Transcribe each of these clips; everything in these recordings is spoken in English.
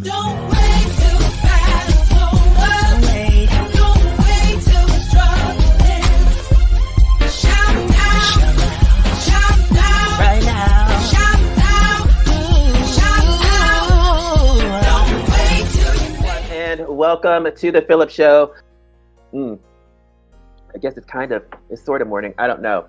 Don't wait till the battle's over. Don't wait till the struggle ends. Shout now, right now. Shout now. Don't wait till you make it. And welcome to the PHILLIP Show. I guess it's sort of morning. I don't know.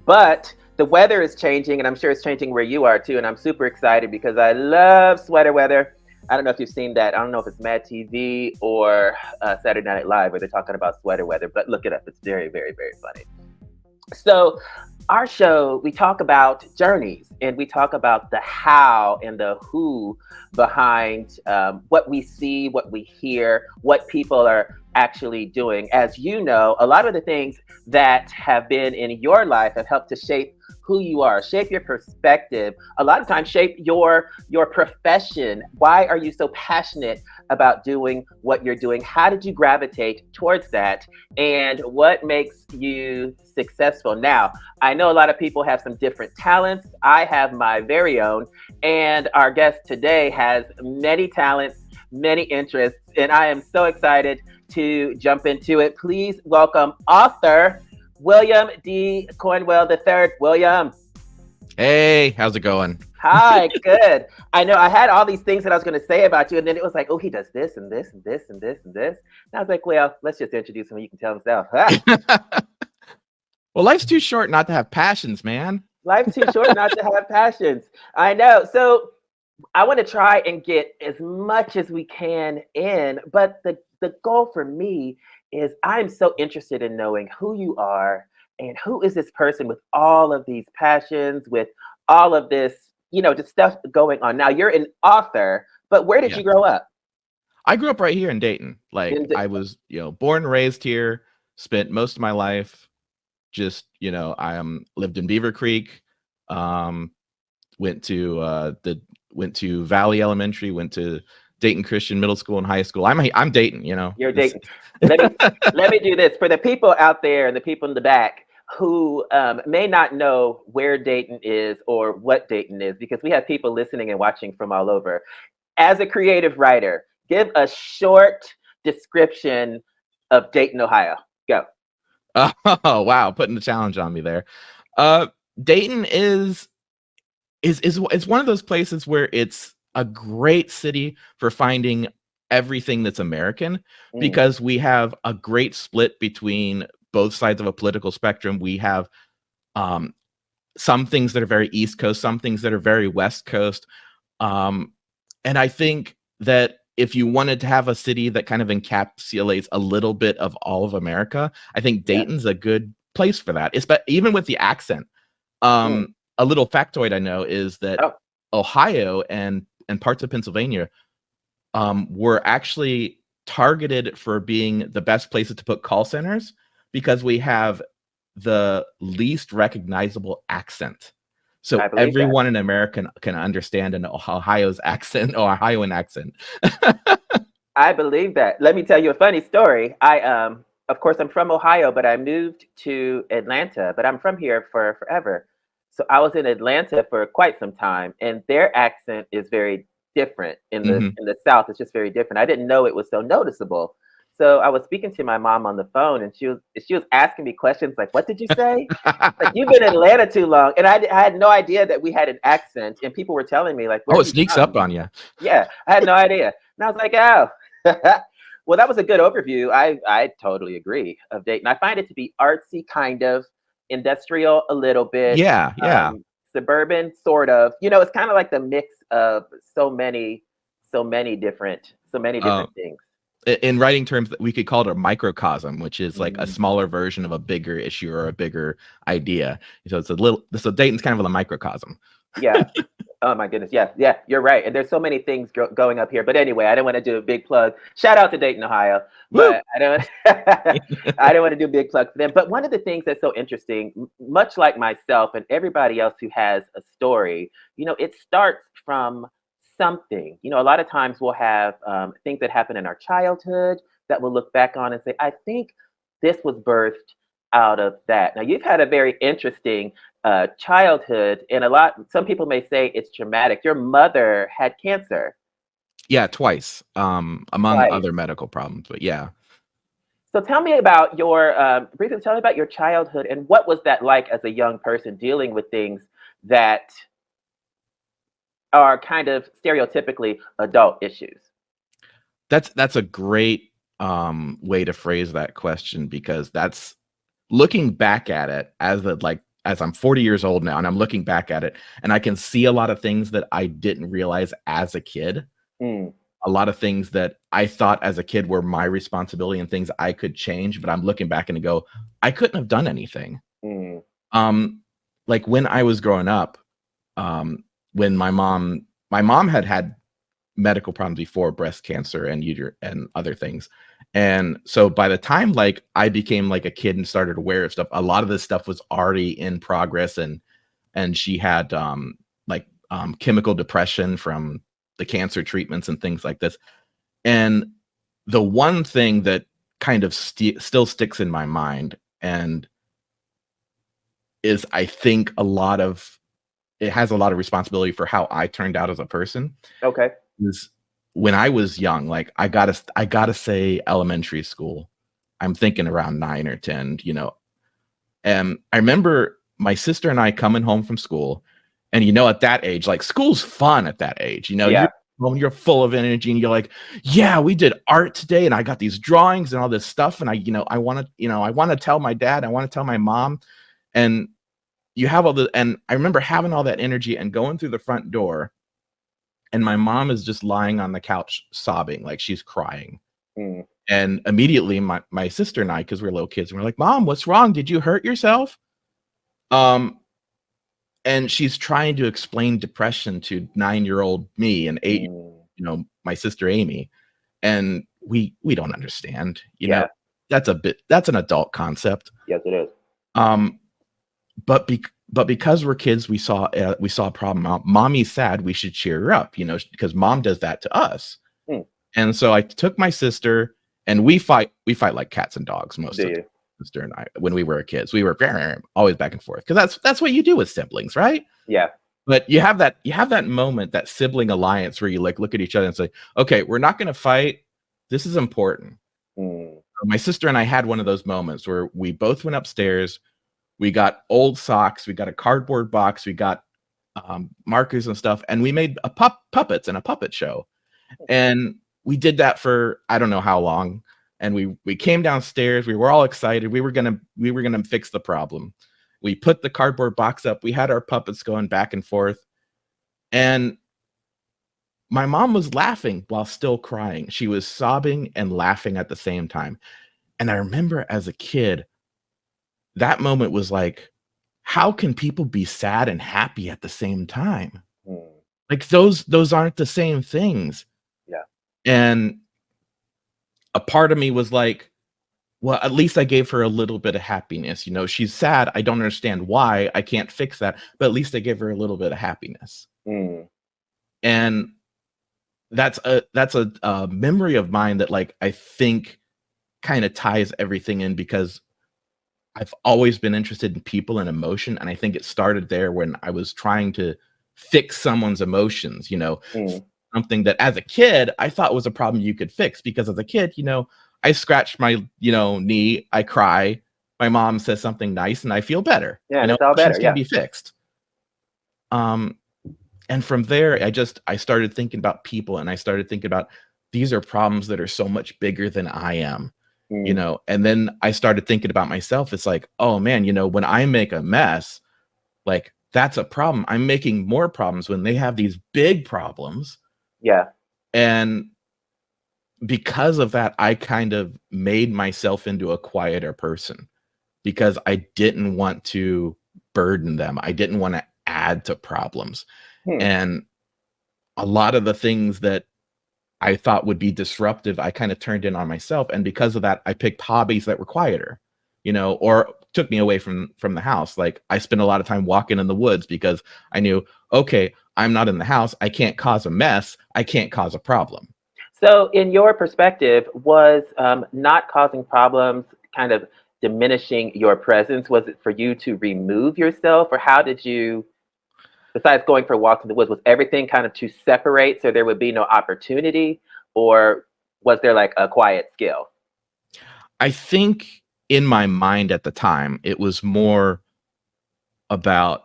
But the weather is changing, and I'm sure it's changing where you are too. And I'm super excited because I love sweater weather. I don't know if you've seen that. I don't know if it's Mad TV or Saturday Night Live where they're talking about sweater weather, but look it up. It's very, very, very funny. So our show, we talk about journeys, and we talk about the how and the who behind what we see, what we hear, what people are actually doing. As you know, a lot of the things that have been in your life have helped to shape who you are, shape your perspective, a lot of times shape your profession. Why are you so passionate about doing what you're doing? How did you gravitate towards that? And what makes you successful? Now, I know a lot of people have some different talents. I have my very own, and our guest today has many talents, many interests, and I am so excited to jump into it. Please welcome author William D. Cornwell III. William. Hey, how's it going? Hi, good. I know I had all these things that I was going to say about you, and then it was like, oh, he does this and this and this and this and this. And I was like, well, let's just introduce him. You can tell himself. Well, life's too short not to have passions, man. Life's too short not to have passions. I know. So I want to try and get as much as we can in, but the goal for me is I'm so interested in knowing who you are and who is this person with all of these passions, with all of this, just stuff going on. Now you're an author, but where did you grow up? I grew up right here in Dayton. I was, born and raised here, spent most of my life just, I lived in Beaver Creek, went to Valley Elementary, went to Dayton Christian Middle School and High School. I'm Dayton, You're Dayton. Let me do this for the people out there and the people in the back who may not know where Dayton is or what Dayton is, because we have people listening and watching from all over. As a creative writer, give a short description of Dayton, Ohio. Go. Oh, wow. Putting the challenge on me there. Dayton is one of those places where it's a great city for finding everything that's American, because we have a great split between both sides of a political spectrum. We have some things that are very East Coast, some things that are very West Coast. And I think that if you wanted to have a city that kind of encapsulates a little bit of all of America, I think Dayton's a good place for that. Even with the accent. A little factoid I know is that Ohio and parts of Pennsylvania were actually targeted for being the best places to put call centers, because we have the least recognizable accent. So everyone in America can understand an Ohio's accent or Ohioan accent. I believe that. Let me tell you a funny story. Of course, I'm from Ohio, but I moved to Atlanta, but I'm from here for forever. So I was in Atlanta for quite some time, and their accent is very different in the South. It's just very different. I didn't know it was so noticeable. So I was speaking to my mom on the phone, and she was asking me questions like, "What did you say?" Like, "You've been in Atlanta too long," and I had no idea that we had an accent. And people were telling me like, "Oh, it sneaks up on you." Yeah, I had no idea, and I was like, "Oh." Well, that was a good overview. I totally agree of Dayton. I find it to be artsy, kind of industrial, a little bit. Yeah. Suburban, sort of. It's kind of like the mix of so many different things. In writing terms, we could call it a microcosm, which is like a smaller version of a bigger issue or a bigger idea. So so Dayton's kind of a microcosm. Yeah. Oh my goodness. Yeah, you're right. And there's so many things going up here. But anyway, I don't want to do a big plug. Shout out to Dayton, Ohio. But I don't want to do a big plug for them. But one of the things that's so interesting, much like myself and everybody else who has a story, it starts from something. A lot of times we'll have things that happen in our childhood that we'll look back on and say, I think this was birthed out of that. Now, you've had a very interesting childhood, and some people may say it's traumatic. Your mother had cancer. Yeah, twice, among Twice. other medical problems, but yeah. So tell me about your briefly tell me about your childhood and what was that like as a young person dealing with things that are kind of stereotypically adult issues. That's a great, way to phrase that question because that's looking back at it as I'm 40 years old now, and I'm looking back at it, and I can see a lot of things that I didn't realize as a kid. Mm, A lot of things that I thought as a kid were my responsibility and things I could change, but I'm looking back and I go, "I couldn't have done anything." mm, Um, like, when I was growing up, when my mom had medical problems before, breast cancer and and other things. And so by the time like I became like a kid and started aware of stuff, a lot of this stuff was already in progress, and she had chemical depression from the cancer treatments and things like this. And the one thing that kind of still sticks in my mind and is I think it has a lot of responsibility for how I turned out as a person okay. is when I was young, like I gotta say elementary school. I'm thinking around 9 or 10, and I remember my sister and I coming home from school, and at that age, like school's fun at that age. You're Yeah. home, you're full of energy, and you're like, yeah, we did art today, and I got these drawings and all this stuff, and I want to tell my dad, I want to tell my mom, and you have and I remember having all that energy and going through the front door, and my mom is just lying on the couch sobbing, like she's crying. Mm, And immediately my sister and I, because we're little kids, and we're like, "Mom, what's wrong? Did you hurt yourself?" Um, and she's trying to explain depression to 9-year-old me and mm, my sister Amy. And we don't understand, yeah. that's an adult concept. Yes, it is. Um, but because we're kids, we saw a problem. Mommy's sad. We should cheer her up, because mom does that to us. Mm, And so I took my sister, and we fight like cats and dogs most do of the you? time. Sister and I, when we were kids, we were always back and forth because that's what you do with siblings, right? Yeah. But you have that moment, that sibling alliance where you like look at each other and say, okay, we're not going to fight. This is important. Mm, My sister and I had one of those moments where we both went upstairs. We got old socks. We got a cardboard box. We got markers and stuff, and we made puppets and a puppet show. And we did that for I don't know how long. And we came downstairs. We were all excited. We were gonna fix the problem. We put the cardboard box up. We had our puppets going back and forth. And my mom was laughing while still crying. She was sobbing and laughing at the same time. And I remember as a kid, that moment was like, how can people be sad and happy at the same time? mm, Like those aren't the same things. yeah. And a part of me was like, well, at least I gave her a little bit of happiness. She's sad. I don't understand why. I can't fix that, but at least I gave her a little bit of happiness. Mm, And that's a memory of mine that like I think kind of ties everything in because I've always been interested in people and emotion, and I think it started there when I was trying to fix someone's emotions, mm, something that as a kid I thought was a problem you could fix because as a kid, I scratch my, knee, I cry, my mom says something nice and I feel better. yeah, and it's all Emotions better. can Yeah. be fixed. Um, and from there, I started thinking about people and I started thinking about these are problems that are so much bigger than I am, Mm, and then I started thinking about myself. It's like, oh man, when I make a mess, like that's a problem. I'm making more problems when they have these big problems. yeah. And because of that, I kind of made myself into a quieter person because I didn't want to burden them. I didn't want to add to problems. Hmm. And a lot of the things that I thought would be disruptive, I kind of turned in on myself. And because of that, I picked hobbies that were quieter, or took me away from the house. Like I spent a lot of time walking in the woods because I knew, okay, I'm not in the house. I can't cause a mess. I can't cause a problem. So, in your perspective, was not causing problems kind of diminishing your presence? Was it for you to remove yourself, or how did you besides going for walks in the woods, was everything kind of to separate so there would be no opportunity, or was there like a quiet skill? I think in my mind at the time, it was more about,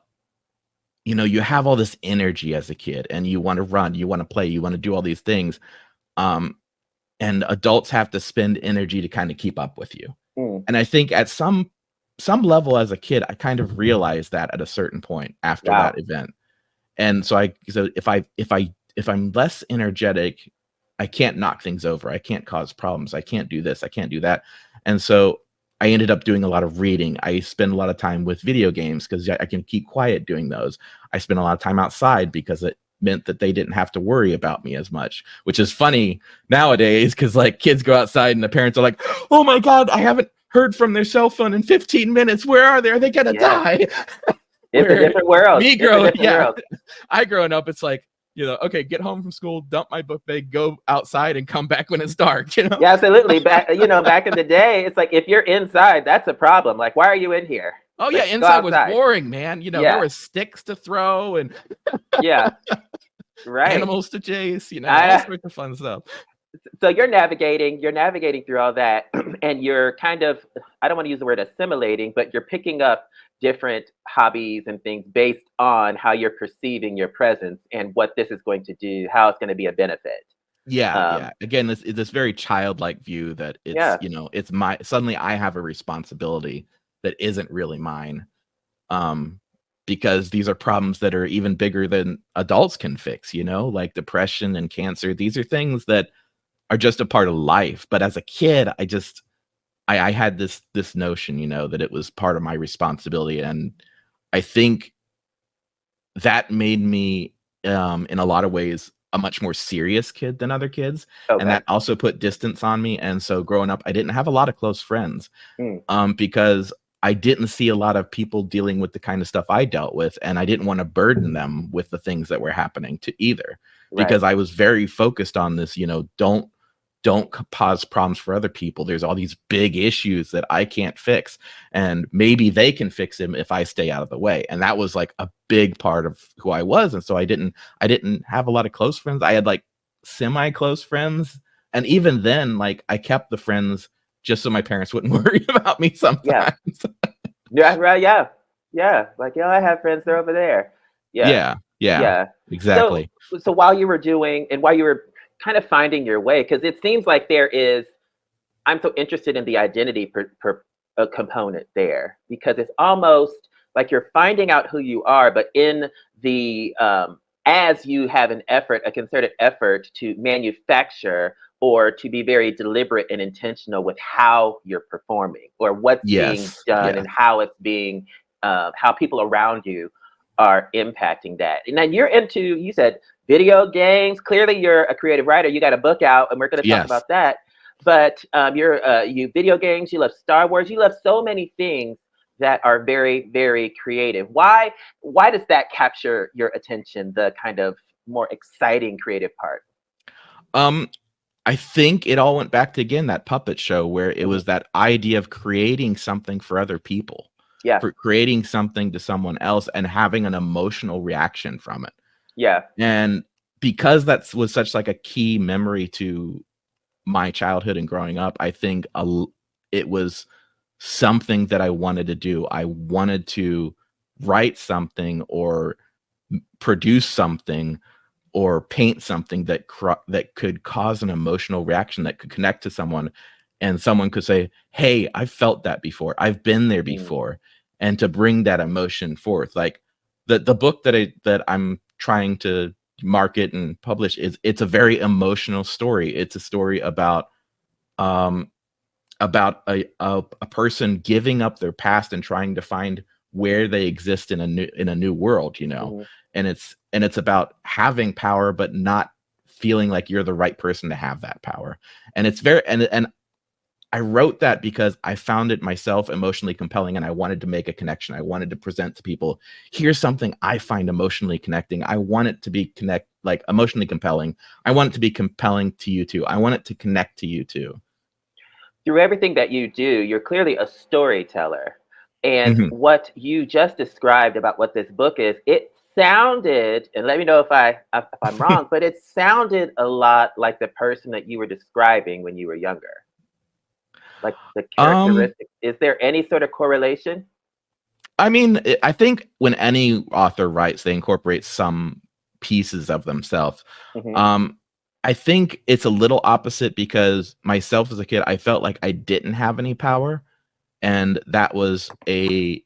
you have all this energy as a kid and you want to run, you want to play, you want to do all these things. Um, and adults have to spend energy to kind of keep up with you. Mm, And I think at some level as a kid, I kind of realized that at a certain point after wow. that event. And so if I'm less energetic, I can't knock things over. I can't cause problems. I can't do this. I can't do that. And so I ended up doing a lot of reading. I spend a lot of time with video games because I can keep quiet doing those. I spent a lot of time outside because it meant that they didn't have to worry about me as much, which is funny nowadays because like kids go outside and the parents are like, oh my God, I haven't heard from their cell phone in 15 minutes. Where are they? Are they gonna Yeah. die? It's a Where different world. me It's a growing, different yeah, world. I growing up, it's like, okay, get home from school, dump my book bag, go outside and come back when it's dark, Yeah, absolutely. Back in the day, it's like if you're inside, that's a problem. Like, why are you in here? Oh yeah, Like, go inside was outside. boring, man. There Yeah, were sticks to throw and yeah, right. animals to chase, all I, sorts of fun stuff. so you're navigating through all that, and you're kind of, I don't want to use the word assimilating, but you're picking up different hobbies and things based on how you're perceiving your presence and what this is going to do, how it's going to be a benefit. Yeah, Um, yeah. Again, this very childlike view that it's, yeah, it's my suddenly I have a responsibility that isn't really mine. Um, because these are problems that are even bigger than adults can fix, like depression and cancer. These are things that are just a part of life. But as a kid, I had this notion, that it was part of my responsibility. And I think that made me, in a lot of ways, a much more serious kid than other kids. And okay. that also put distance on me. And so growing up, I didn't have a lot of close friends, Mm, because I didn't see a lot of people dealing with the kind of stuff I dealt with. And I didn't want to burden them with the things that were happening to either, right. because I was very focused on this, don't cause problems for other people. There's all these big issues that I can't fix, and maybe they can fix them if I stay out of the way. And that was like a big part of who I was. And so I didn't have a lot of close friends. I had like semi close friends, and even then, like I kept the friends just so my parents wouldn't worry about me Yeah. sometimes. Yeah. Right. Yeah. Yeah. Like, I have friends. They're over there. Yeah. Yeah, yeah, Yeah. So, exactly. so while you were doing and while you were kind of finding your way, because it seems like there is, I'm so interested in the identity component there, because it's almost like you're finding out who you are, but in the as you have a concerted effort to manufacture or to be very deliberate and intentional with how you're performing or what's being Yes, done yes, and how it's being, how people around you are impacting that. And then you're into, you said video games. Clearly, you're a creative writer. You got a book out, and we're going to talk yes. about that. But you video games. You love Star Wars. You love so many things that are very, very creative. Why does that capture your attention? The kind of more exciting creative part. Um, I think it all went back to, again, that puppet show where it Mhm. was that idea of creating something for other people, Yeah, for creating something to someone else and having an emotional reaction from it. yeah. And because that was such like a key memory to my childhood and growing up, I think it was something that I wanted to do. I wanted to write something or produce something or paint something that could cause an emotional reaction, that could connect to someone, and someone could say, hey, I've felt that before, I've been there Mm, before. And to bring that emotion forth, like the book that I'm trying to market and publish, it's a very emotional story. It's a story um about a person giving up their past and trying to find where they exist in a new world, mhm. and it's about having power but not feeling like you're the right person to have that power. And it's very and I wrote that because I found it myself emotionally compelling, and I wanted to make a connection. I wanted to present to people, here's something I find emotionally connecting. I want it to be like emotionally compelling. I want it to be compelling to you too. I want it to connect to you too. Through everything that you do, you're clearly a storyteller. And Mhm. what you just described about what this book is, it sounded, and let me know if I'm wrong, but it sounded a lot like the person that you were describing when you were younger. Like the Um, characteristics. Is there any sort of correlation? I mean, I think when any author writes, they incorporate some pieces of themselves. Hmm. Um, I think it's a little opposite because myself as a kid, I felt like I didn't have any power, and that was a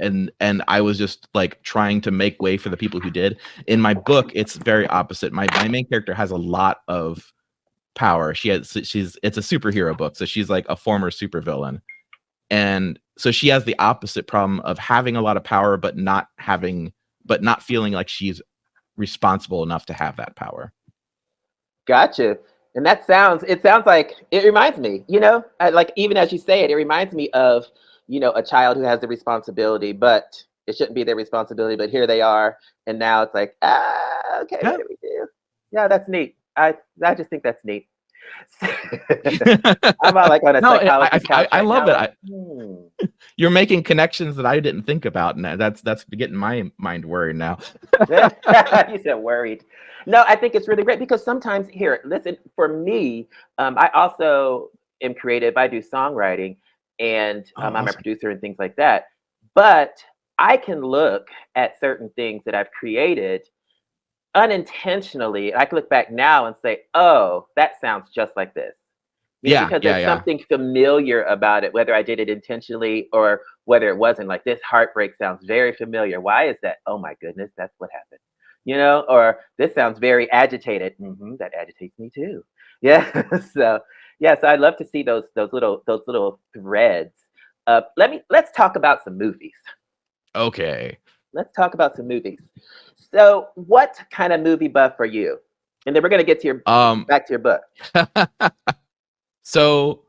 and I was just like trying to make way for the people who did. In my book, it's very opposite. My main character has a lot of power. She's it's a superhero book, so she's like a former supervillain. And so she has the opposite problem of having a lot of power but not feeling like she's responsible enough to have that power. Gotcha. And it sounds like it reminds me, like even as you say it, it reminds me of, a child who has the responsibility, but it shouldn't be their responsibility, but here they are. And now it's like, okay, what Yeah. do we do? Yeah, that's neat. I just think that's neat. I'm all like on a No, psychology couch I right love now. it. Like, hmm. You're making connections that I didn't think about, and that's getting my mind worried now. You said worried. No, I think it's really great because sometimes, here, listen, for me, I also am creative. I do songwriting and Oh, I'm a awesome. producer and things like that. But I can look at certain things that I've created unintentionally. I can look back now and say, oh, that sounds just like this. Yeah, Because yeah, there's yeah. something familiar about it, whether I did it intentionally or whether it wasn't. Like this heartbreak sounds very familiar. Why is that? Oh my goodness, that's what happened. Or this sounds very agitated. That agitates me too. Yeah. So yeah, so I'd love to see those little threads. Let's talk about some movies. Okay. Let's talk about some movies. So what kind of movie buff are you? And then we're gonna get to your Um. back to your book. So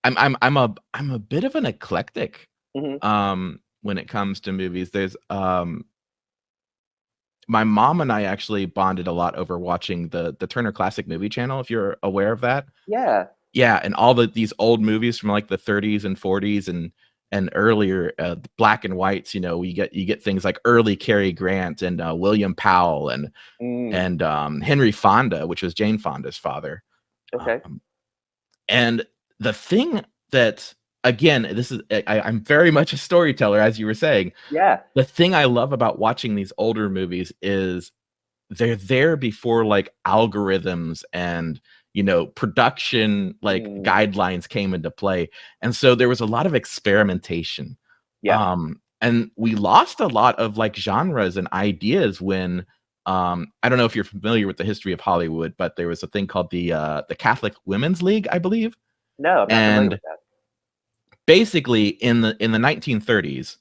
I'm a bit of an eclectic Hmm. when it comes to movies. There's my mom and I actually bonded a lot over watching the Turner Classic Movie Channel, if you're aware of that. Yeah. Yeah, and all these old movies from like the 30s and 40s and earlier, black and whites. You get things like early Cary Grant and William Powell Mm, and Henry Fonda, which was Jane Fonda's father. okay. Um, and the thing that, again, I'm very much a storyteller, as you were saying. Yeah. The thing I love about watching these older movies is they're there before like algorithms and production like Mm, guidelines came into play, and so there was a lot of experimentation. yeah. And we lost a lot of like genres and ideas when I don't know if you're familiar with the history of Hollywood, but there was a thing called the Catholic Women's League, I believe. No, I'm not familiar And with that. basically in the 1930s,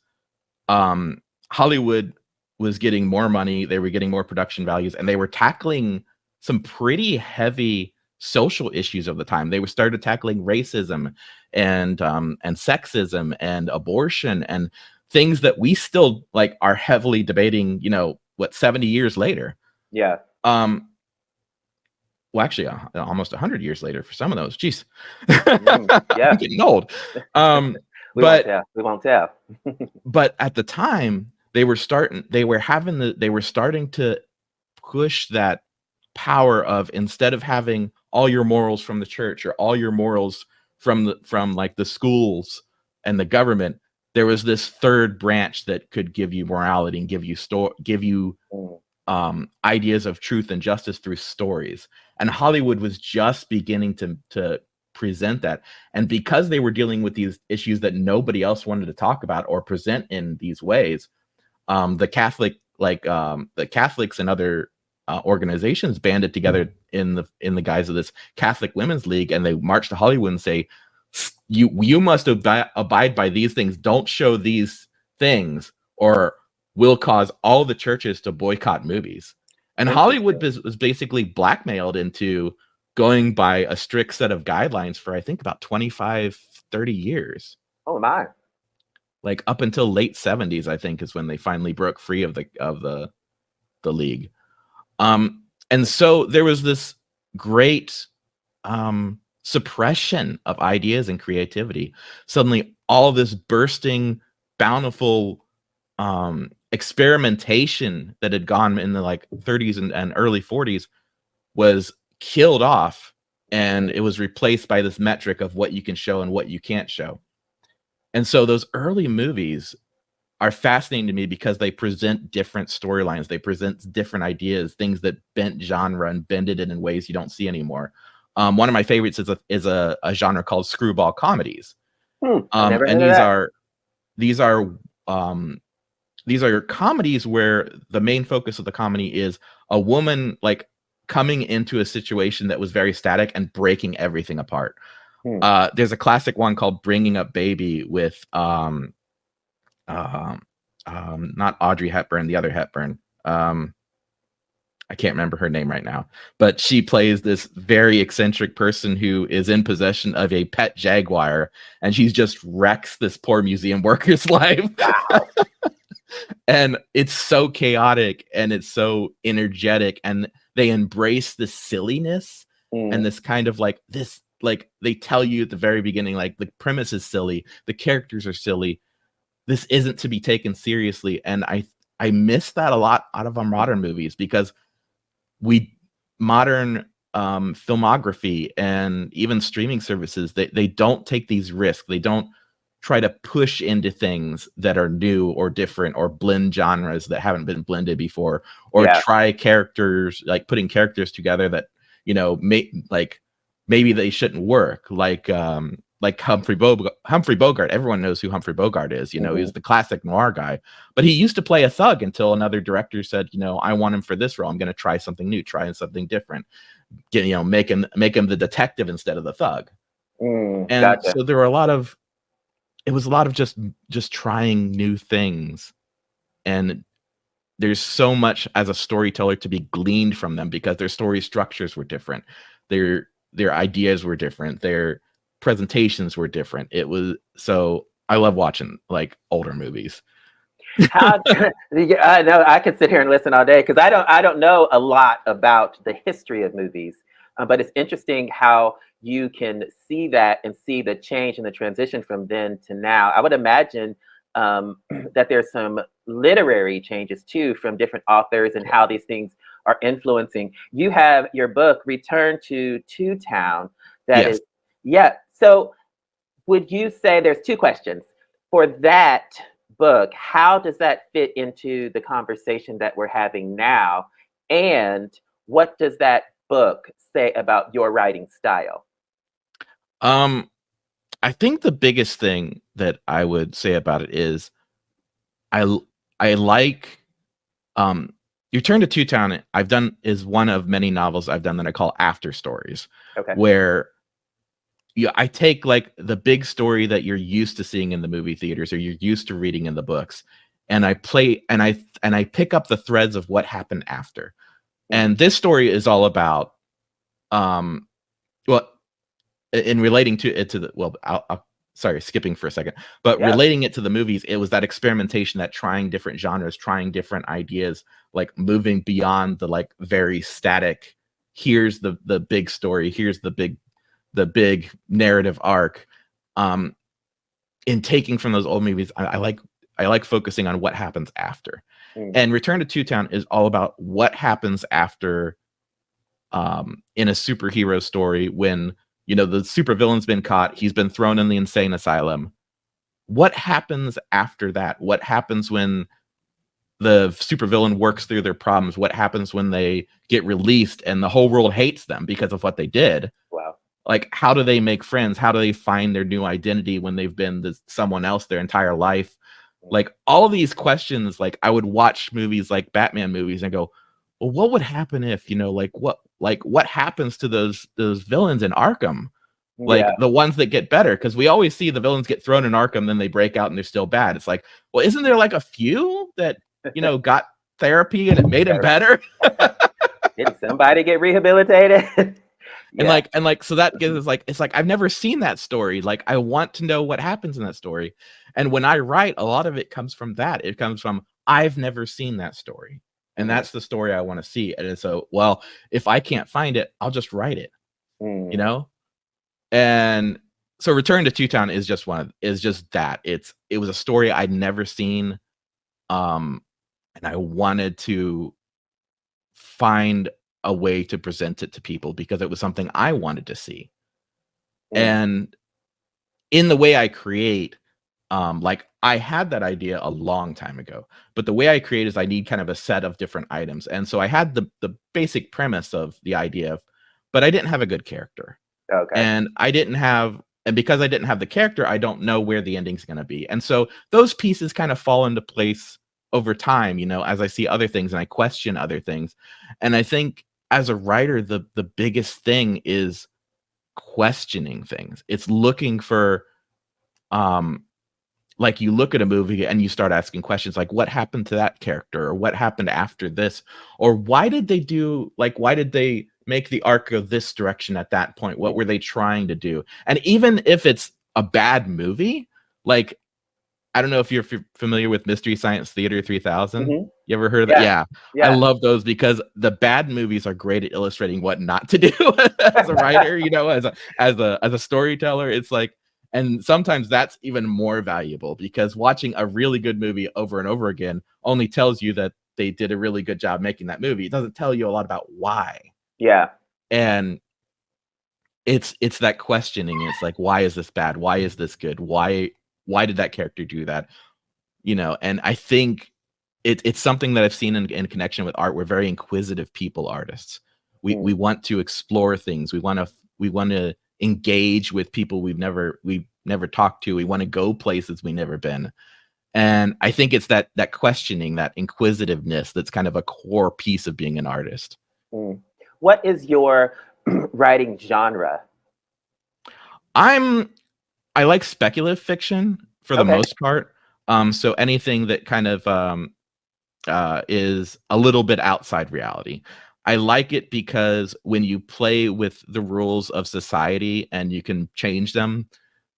Hollywood was getting more money, they were getting more production values, and they were tackling some pretty heavy social issues of the time. They were started tackling racism and sexism and abortion and things that we still like are heavily debating, 70 years later. Yeah. Um, well, actually, almost 100 years later for some of those. Jeez, I'm Yeah. getting old. We won't But tell. We won't tell. at the time they were starting to push that power of, instead of having all your morals from the church or all your morals from like the schools and the government, there was this third branch that could give you morality and give you Mm, ideas of truth and justice through stories. And Hollywood was just beginning to present that. And because they were dealing with these issues that nobody else wanted to talk about or present in these ways, the Catholics and other organizations banded together in the guise of this Catholic Women's League, and they marched to Hollywood and say, you must abide by these things. Don't show these things, or we'll cause all the churches to boycott movies. And Hollywood interesting. was basically blackmailed into going by a strict set of guidelines for, I think, about 25, 30 years. Oh my. Like up until late 70s, I think, is when they finally broke free of the league. And so there was this great suppression of ideas and creativity. Suddenly, all this bursting, bountiful experimentation that had gone in the like 30s and early 40s was killed off, and it was replaced by this metric of what you can show and what you can't show. And so those early movies are fascinating to me because they present different storylines, they present different ideas, things that bent genre and bended it in ways you don't see anymore. One of my favorites is a genre called screwball comedies. I never And heard of that. these are these are comedies where the main focus of the comedy is a woman like coming into a situation that was very static and breaking everything apart. There's a classic one called Bringing Up Baby with not Audrey Hepburn, the other Hepburn. I can't remember her name right now, but she plays this very eccentric person who is in possession of a pet jaguar, and she's just wrecks this poor museum worker's life. Wow. And it's so chaotic and it's so energetic, and they embrace the silliness and this kind of like this, like they tell you at the very beginning, like the premise is silly, the characters are silly, this isn't to be taken seriously. And I miss that a lot out of our modern movies, because modern filmography and even streaming services, they don't take these risks. They don't try to push into things that are new or different, or blend genres that haven't been blended before, or try characters, like putting characters together that, you know, maybe they shouldn't work, like Humphrey Bogart. Everyone knows who Humphrey Bogart is. You know, he's the classic noir guy, but he used to play a thug until another director said, you know, I want him for this role. I'm going to try something new, try something different. Make him the detective instead of the thug. And gotcha. so there were a lot of just trying new things, and there's so much as a storyteller to be gleaned from them, because their story structures were different, their ideas were different, their presentations were different. So I love watching like older movies. I know I could sit here and listen all day, because I don't know a lot about the history of movies, but it's interesting how you can see that and see the change and the transition from then to now. I would imagine that there's some literary changes too from different authors and how these things are influencing. You have your book, Return to Two Town, that Yes. is, yeah. So would you say, there's two questions for that book, how does that fit into the conversation that we're having now? And what does that book say about your writing style? I think the biggest thing that I would say about it is I like Return to Two Town is one of many novels I've done that I call after stories. Okay. Where I take like the big story that you're used to seeing in the movie theaters or you're used to reading in the books, and I pick up the threads of what happened after. And this story is all about well, in relating to it to the sorry, skipping for a second, but relating it to the movies, it was that experimentation, that trying different genres, trying different ideas, like moving beyond the like very static, here's the big story, here's the big narrative arc. In taking from those old movies, I like focusing on what happens after. And Return to Two Town is all about what happens after in a superhero story when, you know, the supervillain's been caught, he's been thrown in the insane asylum. What happens after that? What happens when the supervillain works through their problems? What happens when they get released and the whole world hates them because of what they did? Wow. Like, how do they make friends? How do they find their new identity when they've been someone else their entire life? Like, all of these questions, like, I would watch movies like Batman movies and go, well, what would happen if, you know, what happens to those villains in Arkham? Like, the ones that get better, because we always see the villains get thrown in Arkham, then they break out and they're still bad. It's like, well, isn't there like a few that, you know, got therapy and it made them better? Did somebody get rehabilitated? And like so that gives us like, it's like, I've never seen that story. Like, I want to know what happens in that story. And when I write, a lot of it comes from that. It comes from, I've never seen that story. And that's the story I want to see. And so, well, if I can't find it, I'll just write it. You know? And so Return to Two Town is just that. It was a story I'd never seen. and I wanted to find a way to present it to people because it was something I wanted to see. Mm. And in the way I create, like I had that idea a long time ago, but the way I create is I need kind of a set of different items. And so I had the basic premise of the idea, but I didn't have a good character. Okay. And because I didn't have the character, I don't know where the ending's going to be. And so those pieces kind of fall into place over time, as I see other things and I question other things. And I think as a writer, the biggest thing is questioning things. It's looking for, like, you look at a movie and you start asking questions like, what happened to that character, or what happened after this, or why did they make the arc go this direction at that point? What were they trying to do? And even if it's a bad movie, like, I don't know if you're familiar with Mystery Science Theater 3000. Mhm. You ever heard of that? Yeah. I Yeah. love those because the bad movies are great at illustrating what not to do as a writer, as a storyteller. It's like, and sometimes that's even more valuable because watching a really good movie over and over again only tells you that they did a really good job making that movie. It doesn't tell you a lot about why. Yeah. And it's that questioning. It's like, why is this bad? Why is this good? Why did that character do that? And I think it's something that I've seen in connection with art. We're very inquisitive people, artists. We want to explore things. We want to engage with people we've never talked to. We want to go places we've never been. And I think it's that questioning, that inquisitiveness, that's kind of a core piece of being an artist. Mm. What is your writing genre? I like speculative fiction for the Okay. most part. So anything that kind of is a little bit outside reality. I like it because when you play with the rules of society and you can change them,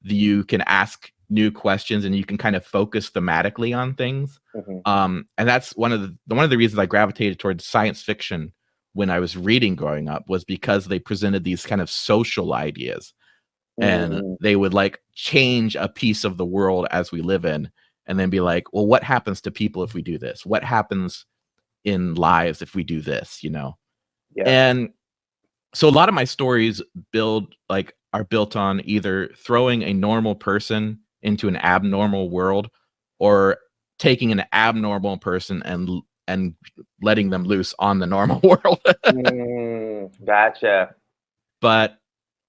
you can ask new questions and you can kind of focus thematically on things. Mhm. And that's one of the reasons I gravitated towards science fiction when I was reading growing up, was because they presented these kind of social ideas, and Mm. they would like change a piece of the world as we live in, and then be like, well, what happens to people if we do this? What happens in lives if we do this? Yeah. And so a lot of my stories are built on either throwing a normal person into an abnormal world, or taking an abnormal person and letting them loose on the normal world. Gotcha. But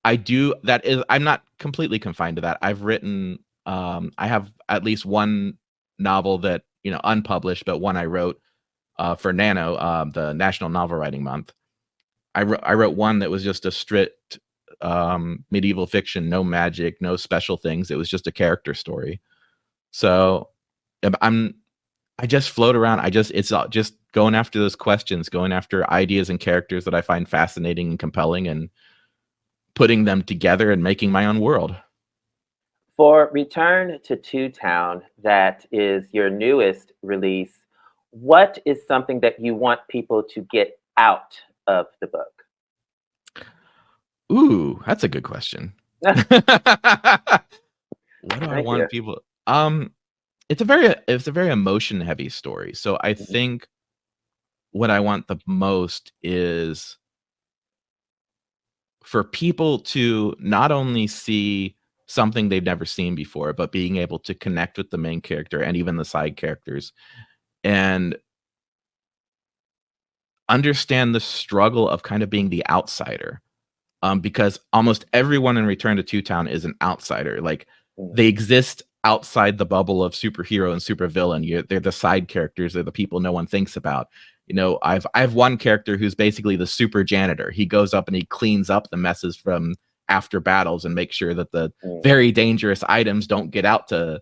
I'm not completely confined to that. I've written, I have at least one novel that, unpublished, but one I wrote for NaNo, the National Novel Writing Month. I wrote one that was just a strict medieval fiction, no magic, no special things. It was just a character story. So I just float around. It's just going after those questions, going after ideas and characters that I find fascinating and compelling, and putting them together and making my own world. For Return to Two Town, that is your newest release, what is something that you want people to get out of the book? Ooh, that's a good question. What do I Thank you. want people? It's a very emotion heavy story. So I Mhm. think what I want the most is for people to not only see something they've never seen before, but being able to connect with the main character and even the side characters, and understand the struggle of kind of being the outsider. Because almost everyone in Return to Two Town is an outsider. Like, Mm. they exist outside the bubble of superhero and supervillain. They're the side characters. They're the people no one thinks about. I have one character who's basically the super janitor. He goes up and he cleans up the messes from after battles and makes sure that the Mm. very dangerous items don't get out to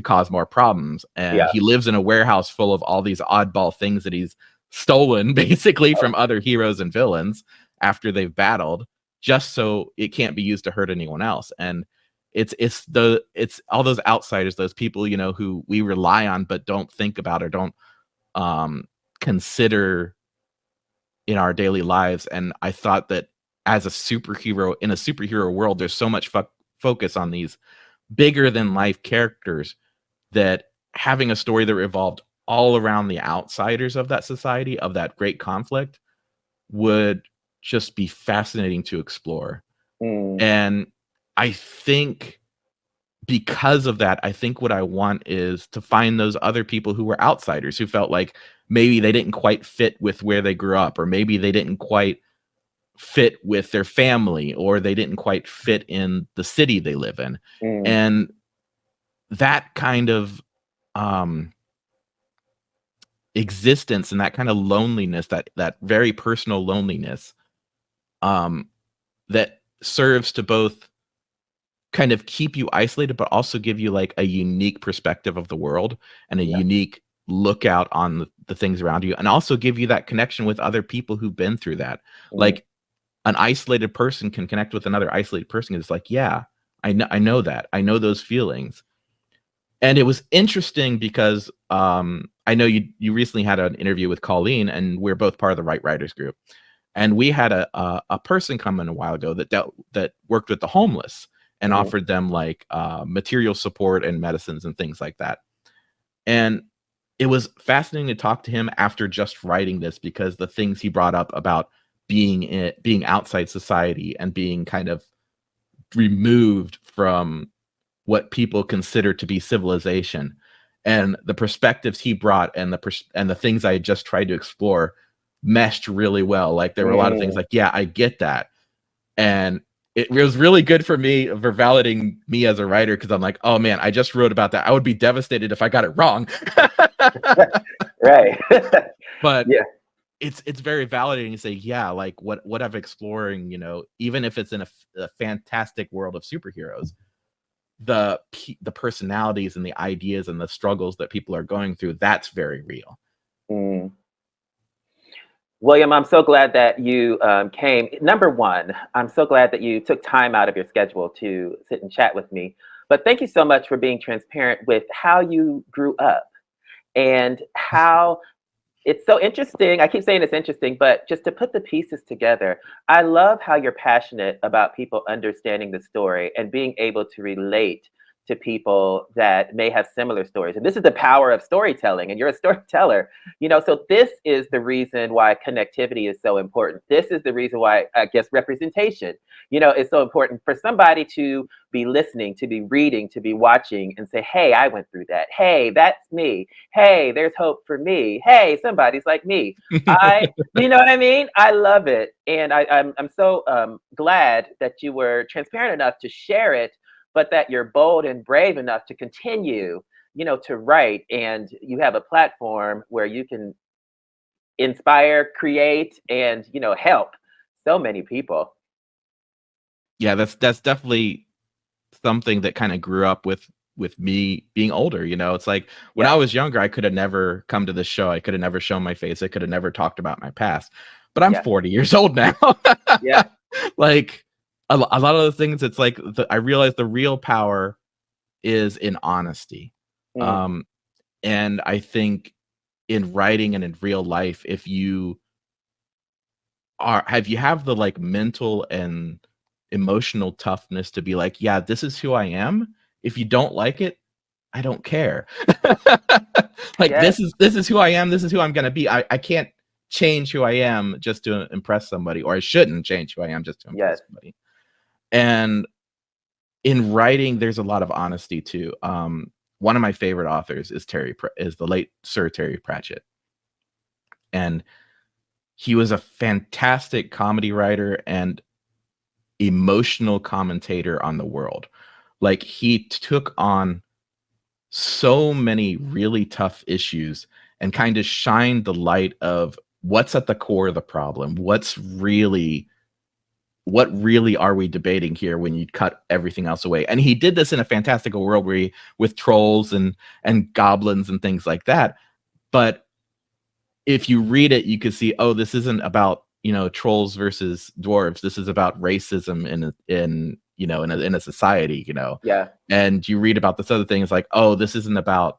cause more problems. And Yeah. he lives in a warehouse full of all these oddball things that he's stolen basically from other heroes and villains after they've battled, just so it can't be used to hurt anyone else. And it's all those outsiders, those people, who we rely on but don't think about or don't consider in our daily lives. And I thought that as a superhero in a superhero world, there's so much focus on these bigger than life characters, that having a story that revolved all around the outsiders of that society, of that great conflict, would just be fascinating to explore. Mm, And I think because of that, I think what I want is to find those other people who were outsiders, who felt like maybe they didn't quite fit with where they grew up, or maybe they didn't quite fit with their family, or they didn't quite fit in the city they live in. mm, And that kind of um existence and that kind of loneliness, that very personal loneliness, um that serves to both kind of keep you isolated, but also give you like a unique perspective of the world and a yeah. unique lookout on the things around you, and also give you that connection with other people who've been through that. Mm, Like an isolated person can connect with another isolated person. It's like, yeah, I know that. I know those feelings. And it was interesting because I know you recently had an interview with Colleen, and we're both part of the Right Writers group. And we had a person come in a while ago that worked with the homeless and mhm, offered them like material support and medicines and things like that. And it was fascinating to talk to him after just writing this, because the things he brought up about being outside society and being kind of removed from what people consider to be civilization, and the perspectives he brought, and the things I had just tried to explore meshed really well. Like there were a lot of things mm. like, yeah, I get that. And it was really good for me, for validating me as a writer, because I'm like, oh man, I just wrote about that. I would be devastated if I got it wrong. Right. But Yeah. it's very validating to say, yeah, like what I'm exploring, even if it's in a fantastic world of superheroes, the personalities and the ideas and the struggles that people are going through, that's very real. Mm. William, I'm so glad that you came. Number one, I'm so glad that you took time out of your schedule to sit and chat with me. But thank you so much for being transparent with how you grew up and how it's so interesting. I keep saying it's interesting, but just to put the pieces together, I love how you're passionate about people understanding the story and being able to relate to people that may have similar stories. And this is the power of storytelling, and you're a storyteller. So this is the reason why connectivity is so important. This is the reason why, I guess, representation, is so important for somebody to be listening, to be reading, to be watching and say, hey, I went through that. Hey, that's me. Hey, there's hope for me. Hey, somebody's like me. You know what I mean? I love it. And I'm so glad that you were transparent enough to share it, but that you're bold and brave enough to continue, to write. And you have a platform where you can inspire, create, and, help so many people. Yeah, that's definitely something that kind of grew up with me being older. It's like when I Yeah. was younger, I could have never come to this show. I could have never shown my face. I could have never talked about my past. But I'm Yeah. 40 years old now. Yeah. Like a lot of the things, it's like I realize the real power is in honesty. Mm, Um, and I think in writing and in real life, if you have the like mental and emotional toughness to be like, yeah, this is who I am. If you don't like it, I don't care. Like yes. this is who I am. This is who I'm gonna be. I can't change who I am just to impress somebody, or I shouldn't change who I am just to impress Yes. somebody. And in writing, there's a lot of honesty too. One of my favorite authors is the late Sir Terry Pratchett, and he was a fantastic comedy writer and emotional commentator on the world. Like he took on so many really tough issues and kind of shined the light of what's at the core of the problem. What really are we debating here when you cut everything else away? And he did this in a fantastical world with trolls and goblins and things like that. But if you read it, you could see, oh, this isn't about trolls versus dwarves. This is about racism in a society. Yeah. And you read about this other thing, it's like, oh, this isn't about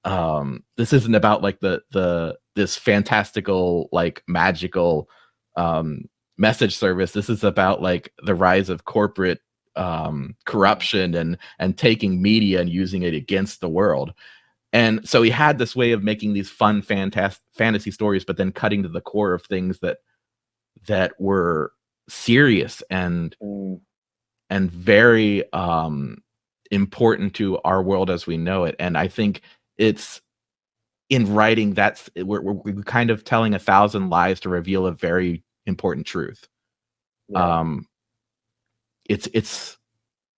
like this fantastical, like magical message service. This is about like the rise of corporate Mm, corruption and taking media and using it against the world. And so he had this way of making these fun, fantasy stories, but then cutting to the core of things that were serious and very important to our world as we know it. And I think it's in writing we're kind of telling 1,000 lies to reveal a very important truth. Yeah. It's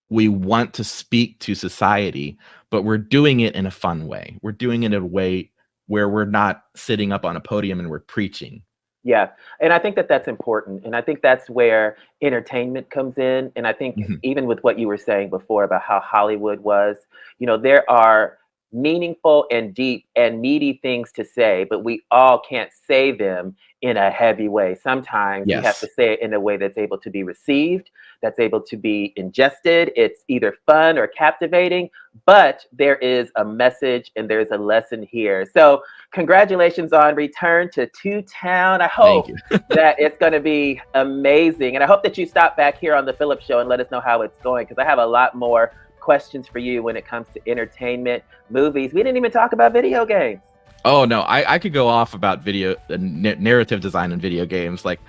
we want to speak to society, but we're doing it in a fun way. We're doing it in a way where we're not sitting up on a podium and we're preaching. Yeah. And I think that that's important. And I think that's where entertainment comes in. And I think even with what you were saying before about how Hollywood was, there are meaningful and deep and meaty things to say, but we all can't say them in a heavy way. Sometimes you have to say it in a way that's able to be received, that's able to be ingested. It's either fun or captivating, but there is a message and there's a lesson here. So congratulations on return to Two Town. I hope that it's going to be amazing. And I hope that you stop back here on the PHILLIP Show and let us know how it's going, because I have a lot more questions for you when it comes to entertainment, movies. We didn't even talk about video games. Oh no, I could go off about narrative design in video games. Like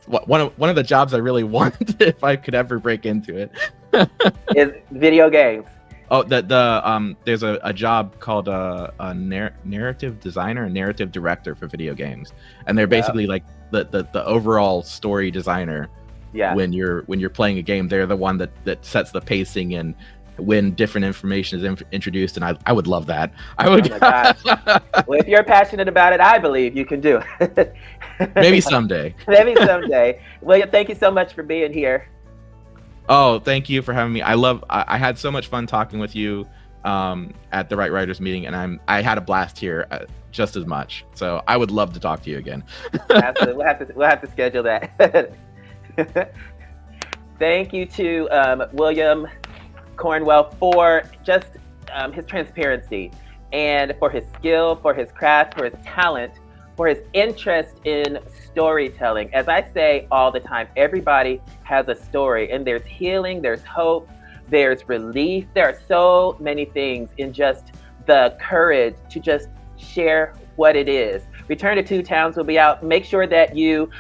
one of the jobs I really want, if I could ever break into it, is video games. Oh, there's a job called a narrative designer and narrative director for video games, and they're basically like the overall story designer. Yeah. When you're playing a game, they're the one that sets the pacing and when different information is introduced, and I would love that. I would. Oh my gosh. Well, if you're passionate about it, I believe you can do it. Maybe someday. Maybe someday. Well, thank you so much for being here. Oh, thank you for having me. I had so much fun talking with you at the Right Writers meeting, and I had a blast here just as much. So I would love to talk to you again. Absolutely. We'll have to schedule that. Thank you to William Cornwell for just his transparency, and for his skill, for his craft, for his talent, for his interest in storytelling. As I say all the time, everybody has a story, and there's healing, there's hope, there's relief. There are so many things in just the courage to just share what it is. Return to Two Towns will be out. Make sure that you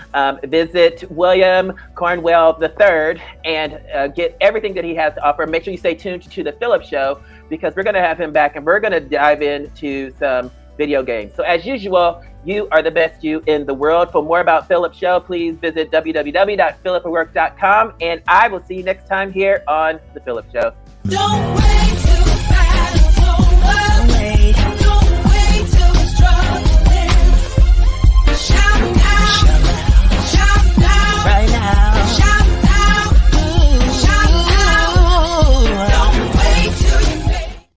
visit William Cornwell III and get everything that he has to offer. Make sure you stay tuned to the PHILLIP Show, because we're going to have him back and we're going to dive into some video games. So as usual, you are the best you in the world. For more about PHILLIP Show, please visit www.phillipwork.com, and I will see you next time here on the PHILLIP Show. Don't